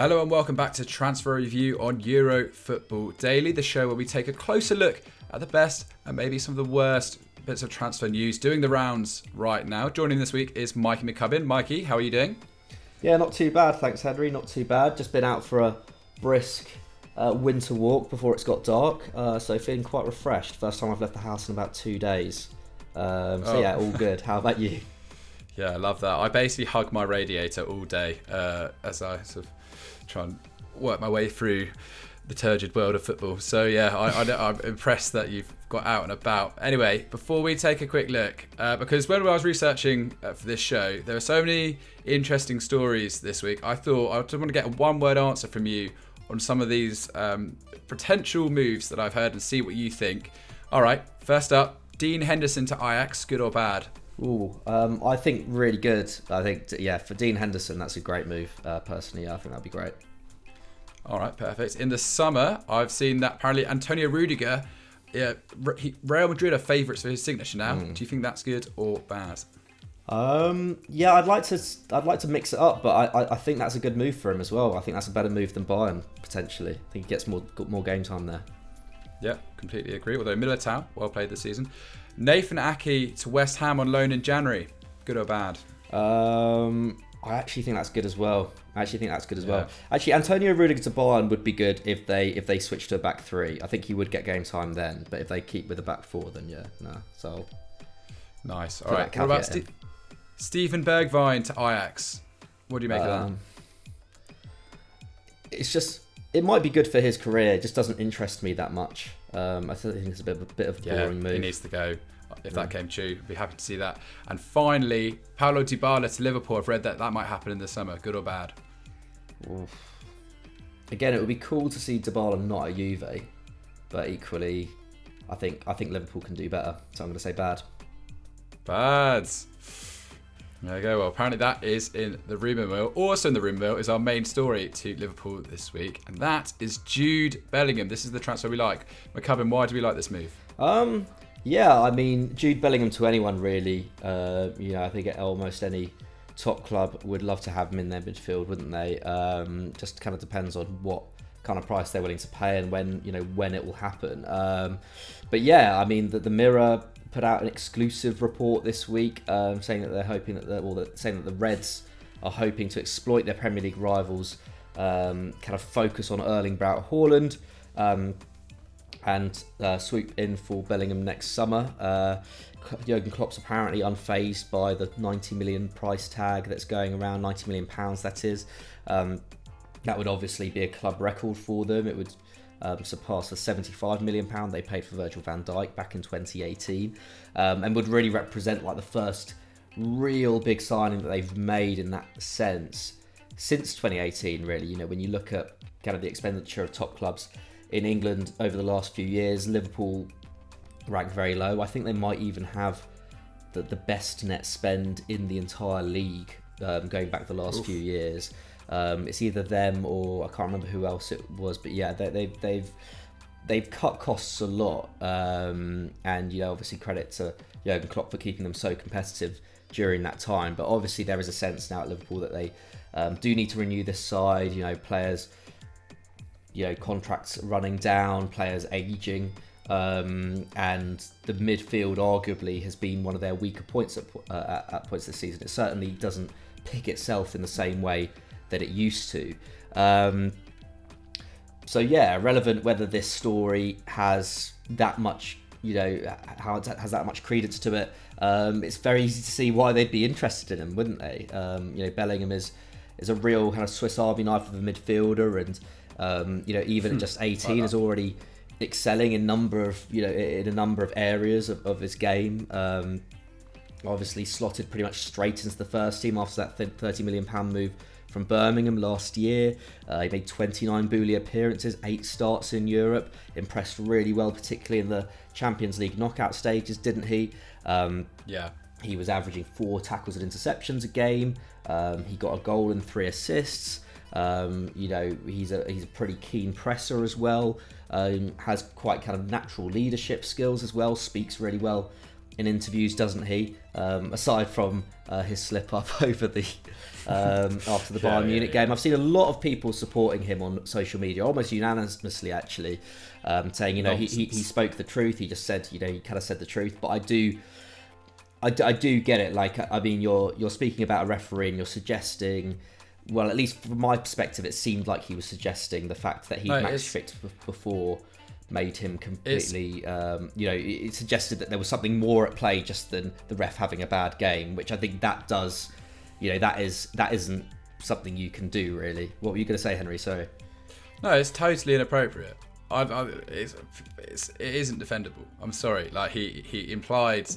Hello and welcome back to Transfer Review on Euro Football Daily, the show where we take a closer look at the best and maybe some of the worst bits of transfer news doing the rounds right now. Joining this week is Mikey McCubbin. Mikey, how are you doing? Yeah, not too bad, thanks Henry, not too bad. Just been out for a brisk winter walk before it's got dark, so feeling quite refreshed. First time I've left the house in about 2 days. Yeah, all good. How about you? Yeah, I love that. I basically hug my radiator all day as I sort of try and work my way through the turgid world of football. So yeah, I'm impressed that you've got out and about. Anyway, before we take a quick look, because when I was researching for this show, there are so many interesting stories this week. I thought I just want to get a one-word answer from you on some of these potential moves that I've heard and see what you think. All right, first up, Dean Henderson to Ajax, good or bad? I think really good. I think, yeah, for Dean Henderson, that's a great move. Personally, I think that'd be great. All right, perfect. In the summer, I've seen that apparently Antonio Rudiger, Real Madrid are favourites for his signature now. Do you think that's good or bad? Yeah, I'd like to mix it up, but I think that's a good move for him as well. I think that's a better move than Bayern potentially. I think he gets more game time there. Yeah, completely agree. Although Militao, well played this season. Nathan Ake to West Ham on loan in January. Good or bad? I actually think that's good as well. Actually, Antonio Rudiger to Bayern would be good if they switch to a back three. I think he would get game time then. But if they keep with a back four, then yeah, no. So nice. All right. What about Steven Bergwijn to Ajax? What do you make of that? It's just, it might be good for his career. It just doesn't interest me that much. I think it's a bit of a boring move. He needs to go. If that came true, I'd be happy to see that. And finally, Paulo Dybala to Liverpool. I've read that might happen in the summer. Good or bad? Oof. Again, it would be cool to see Dybala not at Juve, but equally, I think Liverpool can do better. So I'm going to say bad. Bad. There you go. Well, apparently that is in the rumour mill. Also in the rumour mill is our main story to Liverpool this week, and that is Jude Bellingham. This is the transfer we like. McCubbin, why do we like this move? Yeah, I mean, Jude Bellingham to anyone really. I think almost any top club would love to have him in their midfield, wouldn't they? Just kind of depends on what kind of price they're willing to pay and when it will happen. But yeah, I mean, the Mirror put out an exclusive report this week saying that they're hoping saying that the Reds are hoping to exploit their Premier League rivals, kind of focus on Erling Braut Haaland, and swoop in for Bellingham next summer. Jurgen Klopp's apparently unphased by the 90 million price tag that's going around, £90 million that is. That would obviously be a club record for them. It would surpass the £75 million they paid for Virgil van Dijk back in 2018, and would really represent like the first real big signing that they've made in that sense since 2018, really. When you look at kind of the expenditure of top clubs in England over the last few years, Liverpool ranked very low. I think they might even have the best net spend in the entire league going back the last few years. It's either them or I can't remember who else it was, but yeah, they've cut costs a lot, and obviously credit to Jurgen Klopp for keeping them so competitive during that time. But obviously there is a sense now at Liverpool that they do need to renew this side. Players, contracts running down, players aging, and the midfield arguably has been one of their weaker points at points this season. It certainly doesn't pick itself in the same way that it used to. So yeah, relevant whether this story has that much, how it has that much credence to it. It's very easy to see why they'd be interested in him, wouldn't they? Bellingham is a real kind of Swiss Army knife of a midfielder, and even at just 18 is already excelling in a number of areas of his game. Obviously slotted pretty much straight into the first team after that £30 million move from Birmingham last year. He made 29 Boulie appearances, 8 starts in Europe. Impressed really well, particularly in the Champions League knockout stages, didn't he? Yeah. He was averaging 4 tackles and interceptions a game. He got a goal and 3 assists. He's a pretty keen presser as well. Has quite kind of natural leadership skills as well. Speaks really well in interviews, doesn't he? Aside from his slip up over the after the Bayern Munich game, I've seen a lot of people supporting him on social media, almost unanimously actually, saying he spoke the truth. He just said he kind of said the truth. But I do get it. Like, I mean, you're speaking about a referee and you're suggesting. Well, at least from my perspective, it seemed like he was suggesting the fact that he match fixed before made him completely. It suggested that there was something more at play just than the ref having a bad game, which I think that does. That isn't something you can do, really. What were you going to say, Henry? Sorry. No, it's totally inappropriate. It isn't defendable. I'm sorry. Like, he implied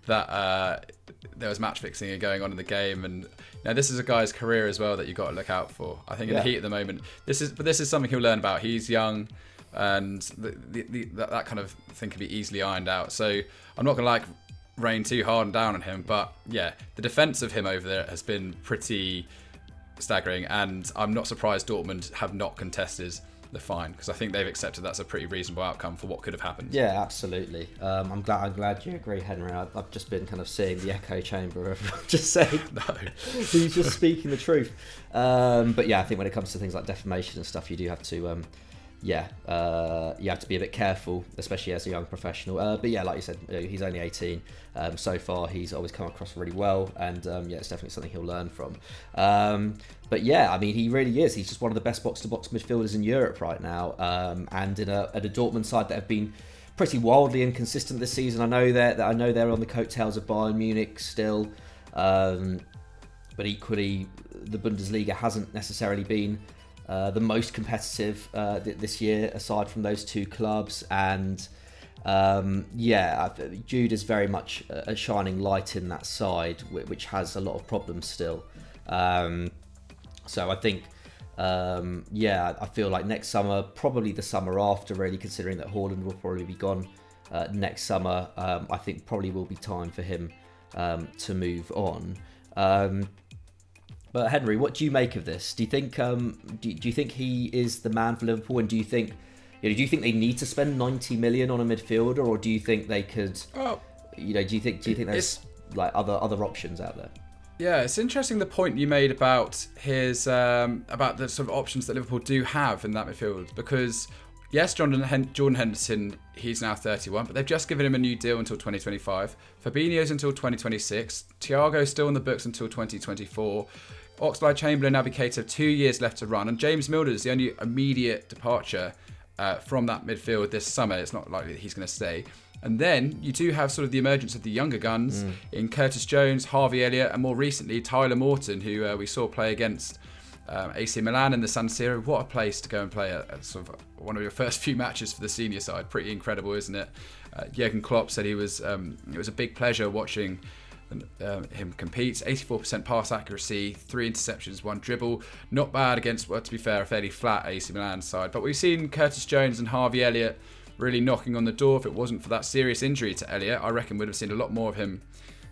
that there was match fixing going on in the game, and this is a guy's career as well that you've got to look out for. I think in the heat at the moment, this is something he'll learn about. He's young, and that kind of thing can be easily ironed out. So I'm not going to rain too hard down on him, but yeah, the defence of him over there has been pretty staggering, and I'm not surprised Dortmund have not contested the fine, because I think they've accepted that's a pretty reasonable outcome for what could have happened. Yeah, absolutely. I'm glad you agree, Henry. I've just been kind of seeing the echo chamber of just saying he's just speaking the truth. But yeah, I think when it comes to things like defamation and stuff, you do have to you have to be a bit careful, especially as a young professional. But yeah, like you said, he's only 18. So far, he's always come across really well, and it's definitely something he'll learn from. But yeah, I mean, he really is. He's just one of the best box-to-box midfielders in Europe right now, and at a Dortmund side that have been pretty wildly inconsistent this season. I know they're on the coattails of Bayern Munich still, but equally, the Bundesliga hasn't necessarily been the most competitive this year, aside from those two clubs. And Jude is very much a shining light in that side, which has a lot of problems still. So I think, I feel like next summer, probably the summer after, really, considering that Haaland will probably be gone next summer, I think probably will be time for him to move on. But Henry, what do you make of this? Do you think do you think he is the man for Liverpool? And do you think they need to spend 90 million on a midfielder, or do you think they could? Do you think there's like other options out there? Yeah, it's interesting the point you made about his about the sort of options that Liverpool do have in that midfield, because yes, Jordan Henderson, he's now 31, but they've just given him a new deal until 2025. Fabinho's until 2026. Thiago's still on the books until 2024. Oxlade-Chamberlain, Naby Keita have 2 years left to run, and James Milner is the only immediate departure from that midfield this summer. It's not likely that he's going to stay. And then you do have sort of the emergence of the younger guns in Curtis Jones, Harvey Elliott, and more recently Tyler Morton, who we saw play against AC Milan in the San Siro. What a place to go and play at sort of one of your first few matches for the senior side. Pretty incredible, isn't it? Jurgen Klopp said it was a big pleasure watching him compete. 84% pass accuracy, 3 interceptions, 1 dribble. Not bad against, well, to be fair, a fairly flat AC Milan side. But we've seen Curtis Jones and Harvey Elliott really knocking on the door. If it wasn't for that serious injury to Elliott, I reckon we'd have seen a lot more of him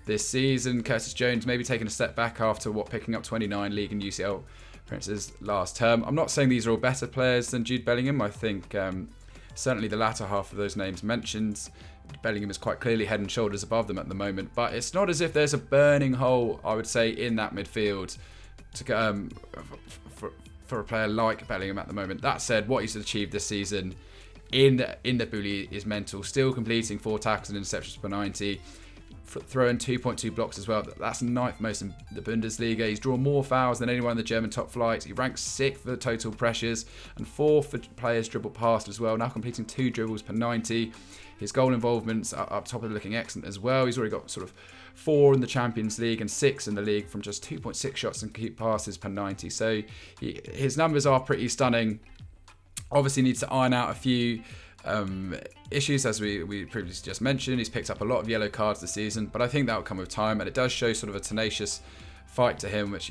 this season. Curtis Jones maybe taking a step back after picking up 29 league and UCL appearances last term. I'm not saying these are all better players than Jude Bellingham. I think certainly the latter half of those names mentioned, Bellingham is quite clearly head and shoulders above them at the moment. But it's not as if there's a burning hole, I would say, in that midfield to for a player like Bellingham at the moment. That said, what he's achieved this season in the bully is mental. Still completing 4 tackles and interceptions per 90. Throwing 2.2 blocks as well. That's 9th most in the Bundesliga. He's drawn more fouls than anyone in the German top flight. He ranks 6th for total pressures and 4th for players dribbled past as well. Now completing 2 dribbles per 90. His goal involvements up top are looking excellent as well. He's already got sort of 4 in the Champions League and 6 in the league from just 2.6 shots and keep passes per 90. So his numbers are pretty stunning. Obviously needs to iron out a few issues, as we previously just mentioned. He's picked up a lot of yellow cards this season, but I think that will come with time, and it does show sort of a tenacious fight to him, which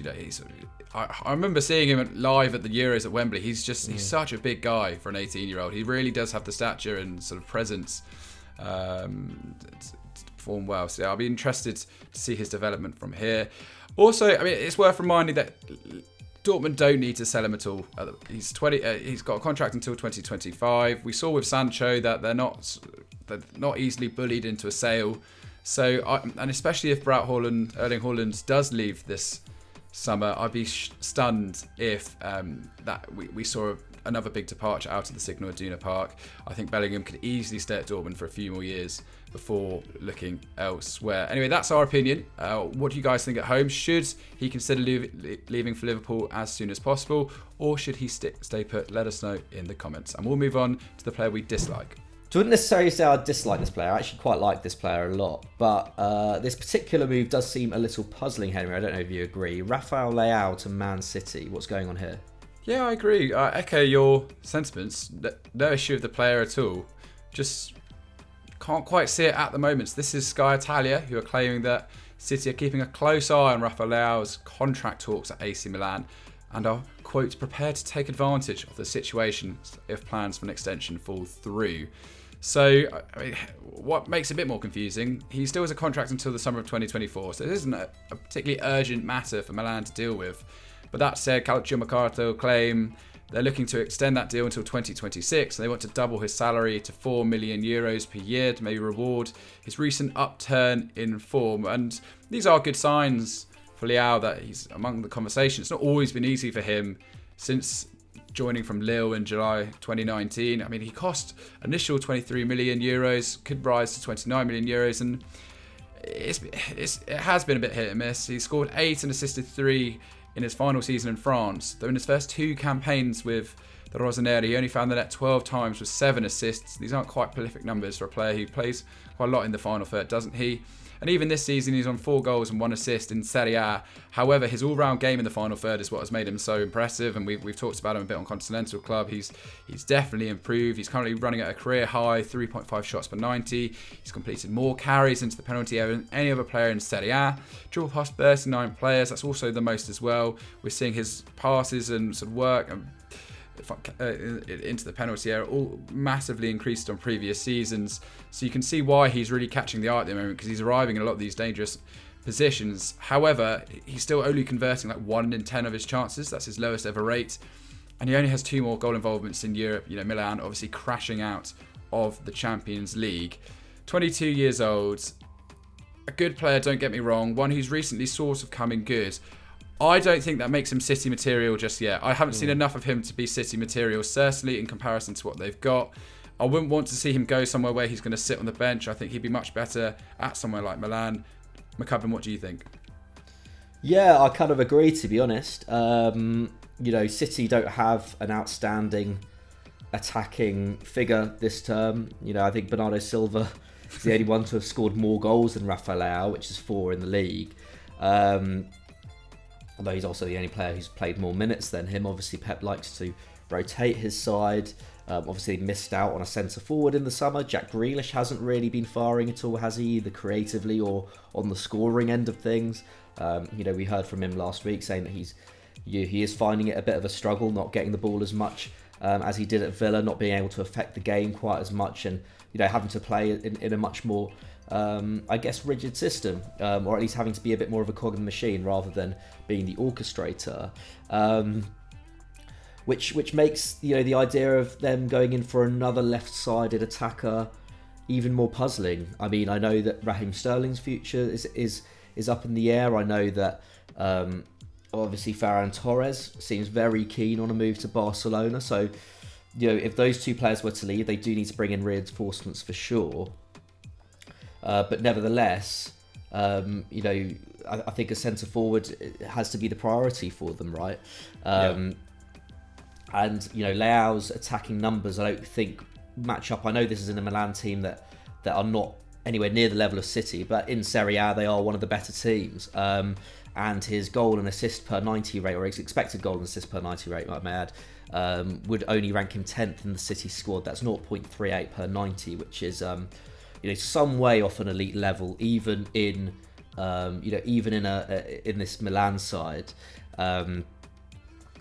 I remember seeing him live at the Euros at Wembley. He's such a big guy for an 18-year-old. He really does have the stature and sort of presence to perform well. So yeah, I'll be interested to see his development from here. Also, I mean, it's worth reminding that Dortmund don't need to sell him at all. He's 20. He's got a contract until 2025. We saw with Sancho that they're not easily bullied into a sale. So, and especially if Erling Haaland does leave this summer, I'd be stunned if that we saw another big departure out of the Signal Iduna Park. I think Bellingham could easily stay at Dortmund for a few more years before looking elsewhere. Anyway, that's our opinion. What do you guys think at home? Should he consider leaving for Liverpool as soon as possible, or should he stay put? Let us know in the comments. And we'll move on to the player we dislike. So I wouldn't necessarily say I dislike this player. I actually quite like this player a lot. But this particular move does seem a little puzzling, Henry. I don't know if you agree. Rafael Leão to Man City. What's going on here? Yeah, I agree. I echo your sentiments. No issue with the player at all. Just can't quite see it at the moment. So this is Sky Italia, who are claiming that City are keeping a close eye on Rafael Leão's contract talks at AC Milan and are, quote, prepared to take advantage of the situation if plans for an extension fall through. So, I mean, what makes it a bit more confusing, he still has a contract until the summer of 2024, so this isn't a particularly urgent matter for Milan to deal with. But that said, Calciomercato claim they're looking to extend that deal until 2026. They want to double his salary to €4 million per year to maybe reward his recent upturn in form. And these are good signs for Leão that he's among the conversation. It's not always been easy for him since joining from Lille in July 2019. I mean, he cost initial €23 million, could rise to €29 million, and it has been a bit hit and miss. He scored 8 and assisted 3 in his final season in France, though in his first 2 campaigns with the Rossoneri, he only found the net 12 times with 7 assists. These aren't quite prolific numbers for a player who plays quite a lot in the final third, doesn't he? And even this season, he's on 4 goals and 1 assist in Serie A. However, his all-round game in the final third is what has made him so impressive, and we've talked about him a bit on Continental Club. He's definitely improved. He's currently running at a career high 3.5 shots per 90. He's completed more carries into the penalty area than any other player in Serie A. Dribble past 39 players, that's also the most as well. We're seeing his passes and sort of work into the penalty area all massively increased on previous seasons, so you can see why he's really catching the eye at the moment, because he's arriving in a lot of these dangerous positions. However, he's still only converting like 1 in 10 of his chances. That's his lowest ever rate, and he only has 2 more goal involvements in Europe. Milan obviously crashing out of the Champions League. 22 years old, a good player, don't get me wrong, one who's recently sort of coming good. I don't think that makes him City material just yet. I haven't seen enough of him to be City material, certainly in comparison to what they've got. I wouldn't want to see him go somewhere where he's going to sit on the bench. I think he'd be much better at somewhere like Milan. McCubbin, what do you think? Yeah, I kind of agree, to be honest. City don't have an outstanding attacking figure this term. I think Bernardo Silva is the only one to have scored more goals than Rafael Leão, which is 4 in the league. Although he's also the only player who's played more minutes than him. Obviously, Pep likes to rotate his side. Obviously, missed out on a centre forward in the summer. Jack Grealish hasn't really been firing at all, has he? Either creatively or on the scoring end of things. We heard from him last week saying that he is finding it a bit of a struggle, not getting the ball as much as he did at Villa, not being able to affect the game quite as much, and having to play in a much more rigid system, or at least having to be a bit more of a cog in the machine rather than being the orchestrator, which makes the idea of them going in for another left-sided attacker even more puzzling. I mean, I know that Raheem Sterling's future is up in the air. I know that obviously Ferrán Torres seems very keen on a move to Barcelona. So if those 2 players were to leave, they do need to bring in reinforcements for sure. But nevertheless, I think a centre forward has to be the priority for them, right? And Leão's attacking numbers, I don't think match up. I know this is in a Milan team that are not anywhere near the level of City, but in Serie A they are one of the better teams. And his goal and assist per 90 rate, or his expected goal and assist per 90 rate, I may add, would only rank him 10th in the City squad. That's 0.38 per 90, which is some way off an elite level, even in in this Milan side,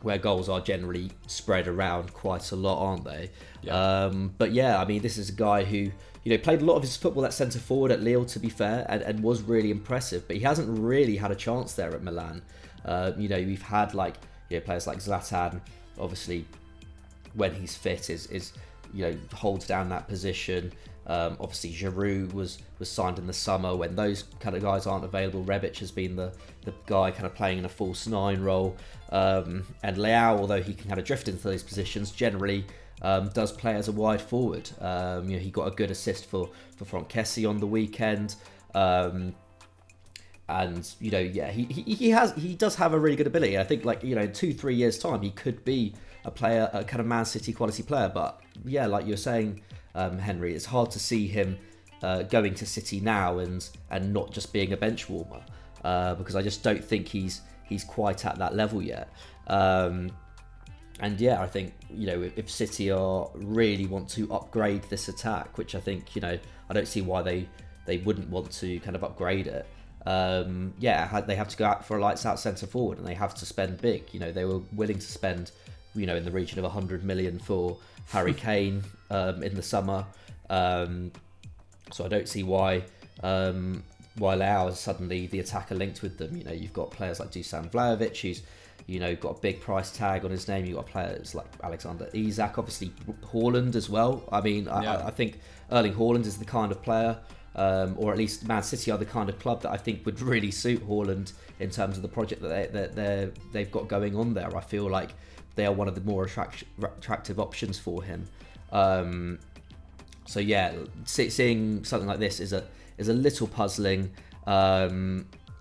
where goals are generally spread around quite a lot, aren't they? Yeah. But yeah, I mean, this is a guy who played a lot of his football at centre forward at Lille, to be fair, and was really impressive. But he hasn't really had a chance there at Milan. We've had players like Zlatan, obviously, when he's fit, is holds down that position. Obviously, Giroud was signed in the summer. When those kind of guys aren't available, Rebic has been the guy kind of playing in a false nine role. And Leão, although he can kind of drift into those positions, generally does play as a wide forward. He got a good assist for Ferrán Torres on the weekend. And he does have a really good ability. I think in 2-3 years time he could be a player, a kind of Man City quality player. But yeah, like you're saying, Henry, it's hard to see him going to City now and not just being a bench warmer, because I just don't think he's quite at that level yet. And yeah, I think if City really want to upgrade this attack, which I think I don't see why they wouldn't want to kind of upgrade it. They have to go out for a lights out centre forward, and they have to spend big. They were willing to spend in the region of 100 million for Harry Kane in the summer. So I don't see why Leão is suddenly the attacker linked with them. You've got players like Dusan Vlahovic, who's got a big price tag on his name. You've got players like Alexander Isak, obviously Haaland as well. I mean, I think Erling Haaland is the kind of player, or at least Man City are the kind of club that I think would really suit Haaland in terms of the project that they've got going on there. I feel like they are one of the more attractive options for him. So yeah, seeing something like this is a little puzzling.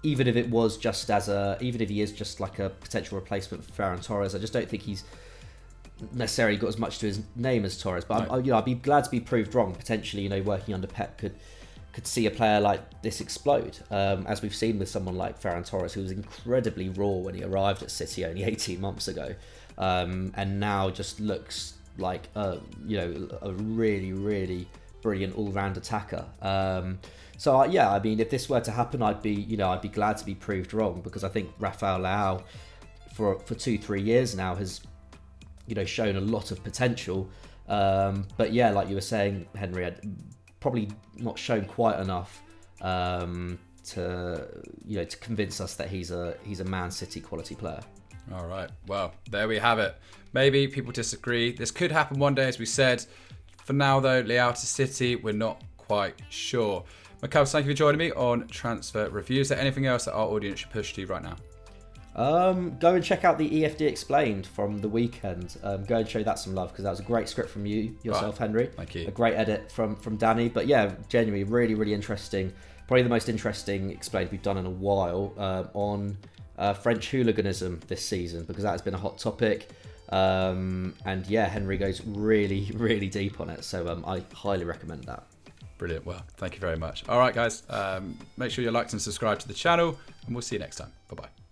Even if he is just like a potential replacement for Ferrán Torres, I just don't think he's necessarily got as much to his name as Torres. But I'd be glad to be proved wrong. Potentially, working under Pep could see a player like this explode, as we've seen with someone like Ferrán Torres, who was incredibly raw when he arrived at City only 18 months ago, and now just looks like a really, really brilliant all-round attacker. I mean, if this were to happen, I'd be glad to be proved wrong, because I think Rafael Leão for 2-3 years now has shown a lot of potential. But yeah, like you were saying, Henry, I'd probably not shown quite enough to convince us that he's a Man City quality player. All right, well, there we have it. Maybe people disagree. This could happen one day, as we said. For now, though, Leão to City, we're not quite sure. Macau, thank you for joining me on Transfer Review. Is there anything else that our audience should push to right now? Go and check out the EFD Explained from the weekend. Go and show that some love, because that was a great script from yourself, right. Henry. Thank you. A great edit from Danny. But yeah, genuinely, really, really interesting. Probably the most interesting Explained we've done in a while on French hooliganism this season, because that has been a hot topic. And yeah, Henry goes really, really deep on it. So I highly recommend that. Brilliant. Well, thank you very much. All right, guys. Make sure you're liked and subscribed to the channel, and we'll see you next time. Bye-bye.